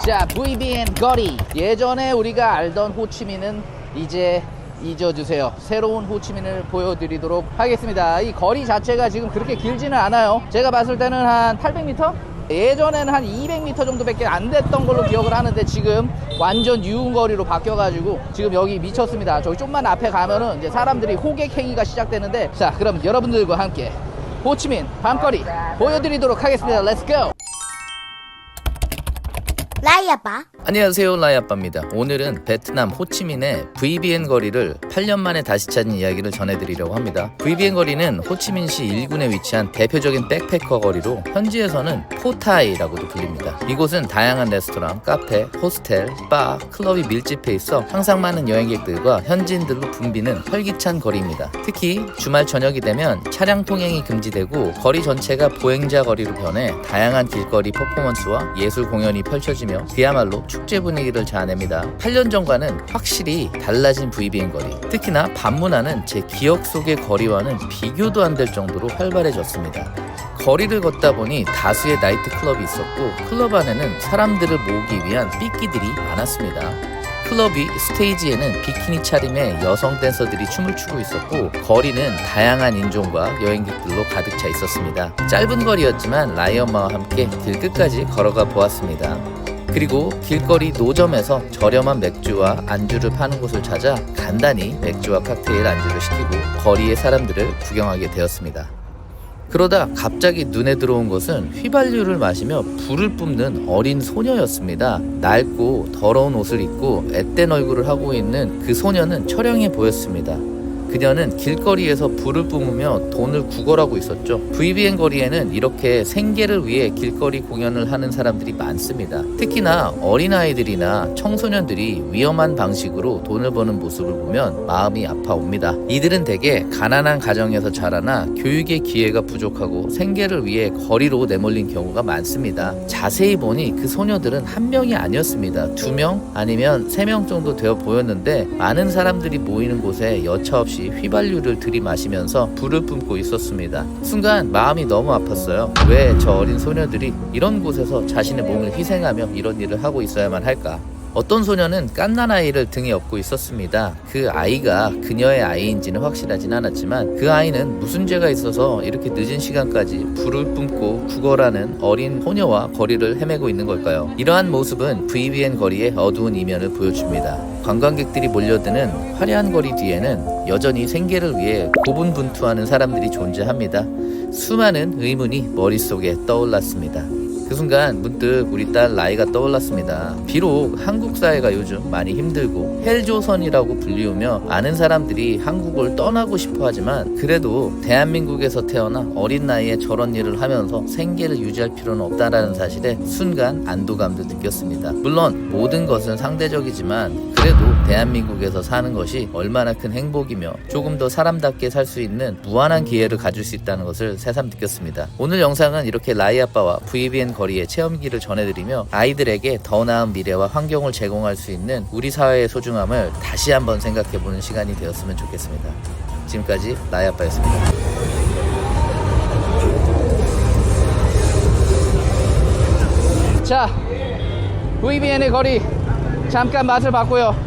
자, VBN 거리. 예전에 우리가 알던 호치민은 이제 잊어주세요. 새로운 호치민을 보여드리도록 하겠습니다. 이 거리 자체가 지금 그렇게 길지는 않아요. 제가 봤을 때는 한 800m? 예전에는 한 200m 정도밖에 안 됐던 걸로 기억을 하는데 지금 완전 유흥거리로 바뀌어가지고 지금 여기 미쳤습니다. 저기 좀만 앞에 가면은 이제 사람들이 호객행위가 시작되는데, 자, 그럼 여러분들과 함께 호치민 밤거리 보여드리도록 하겠습니다. 렛츠 고! 라이아빠. 안녕하세요, 라이아빠입니다. 오늘은 베트남 호치민의 VBN 거리를 8년 만에 다시 찾은 이야기를 전해드리려고 합니다. VBN 거리는 호치민시 1군에 위치한 대표적인 백패커 거리로 현지에서는 포타이라고도 불립니다. 이곳은 다양한 레스토랑, 카페, 호스텔, 바, 클럽이 밀집해 있어 항상 많은 여행객들과 현지인들로 붐비는 활기찬 거리입니다. 특히 주말 저녁이 되면 차량 통행이 금지되고 거리 전체가 보행자 거리로 변해 다양한 길거리 퍼포먼스와 예술 공연이 펼쳐지며 그야말로 축제 분위기를 자아냅니다. 8년 전과는 확실히 달라진 VBN 거리. 특히나 밤 문화는 제 기억 속의 거리와는 비교도 안 될 정도로 활발해졌습니다. 거리를 걷다 보니 다수의 나이트 클럽이 있었고 클럽 안에는 사람들을 모으기 위한 삐끼들이 많았습니다. 클럽 위 스테이지에는 비키니 차림의 여성 댄서들이 춤을 추고 있었고 거리는 다양한 인종과 여행객들로 가득 차 있었습니다. 짧은 거리였지만 라이 엄마와 함께 길끝까지 걸어가 보았습니다. 그리고 길거리 노점에서 저렴한 맥주와 안주를 파는 곳을 찾아 간단히 맥주와 칵테일 안주를 시키고 거리의 사람들을 구경하게 되었습니다. 그러다 갑자기 눈에 들어온 것은 휘발유를 마시며 불을 뿜는 어린 소녀였습니다. 낡고 더러운 옷을 입고 앳된 얼굴을 하고 있는 그 소녀는 처량해 보였습니다. 그녀는 길거리에서 불을 뿜으며 돈을 구걸하고 있었죠. VBN 거리에는 이렇게 생계를 위해 길거리 공연을 하는 사람들이 많습니다. 특히나 어린아이들이나 청소년들이 위험한 방식으로 돈을 버는 모습을 보면 마음이 아파옵니다. 이들은 대개 가난한 가정에서 자라나 교육의 기회가 부족하고 생계를 위해 거리로 내몰린 경우가 많습니다. 자세히 보니 그 소녀들은 한 명이 아니었습니다. 2명 아니면 3명 정도 되어 보였는데 많은 사람들이 모이는 곳에 여차없이 휘발유를 들이마시면서 불을 뿜고 있었습니다. 순간 마음이 너무 아팠어요. 왜 저 어린 소녀들이 이런 곳에서 자신의 몸을 희생하며 이런 일을 하고 있어야만 할까? 어떤 소녀는 갓난아이를 등에 업고 있었습니다. 그 아이가 그녀의 아이인지는 확실하진 않았지만 그 아이는 무슨 죄가 있어서 이렇게 늦은 시간까지 불을 뿜고 구걸하는 어린 소녀와 거리를 헤매고 있는 걸까요? 이러한 모습은 VBN 거리의 어두운 이면을 보여줍니다. 관광객들이 몰려드는 화려한 거리 뒤에는 여전히 생계를 위해 고분분투하는 사람들이 존재합니다. 수많은 의문이 머릿속에 떠올랐습니다. 그 순간 문득 우리 딸 라이가 떠올랐습니다. 비록 한국 사회가 요즘 많이 힘들고 헬조선이라고 불리우며 많은 사람들이 한국을 떠나고 싶어 하지만 그래도 대한민국에서 태어나 어린 나이에 저런 일을 하면서 생계를 유지할 필요는 없다라는 사실에 순간 안도감도 느꼈습니다. 물론 모든 것은 상대적이지만 그래도 대한민국에서 사는 것이 얼마나 큰 행복이며 조금 더 사람답게 살 수 있는 무한한 기회를 가질 수 있다는 것을 새삼 느꼈습니다. 오늘 영상은 이렇게 라이 아빠와 VBN 거리의 체험기를 전해드리며 아이들에게 더 나은 미래와 환경을 제공할 수 있는 우리 사회의 소중함을 다시 한번 생각해보는 시간이 되었으면 좋겠습니다. 지금까지 라이 아빠였습니다. 자, VBN의 거리 잠깐 맛을 봤고요.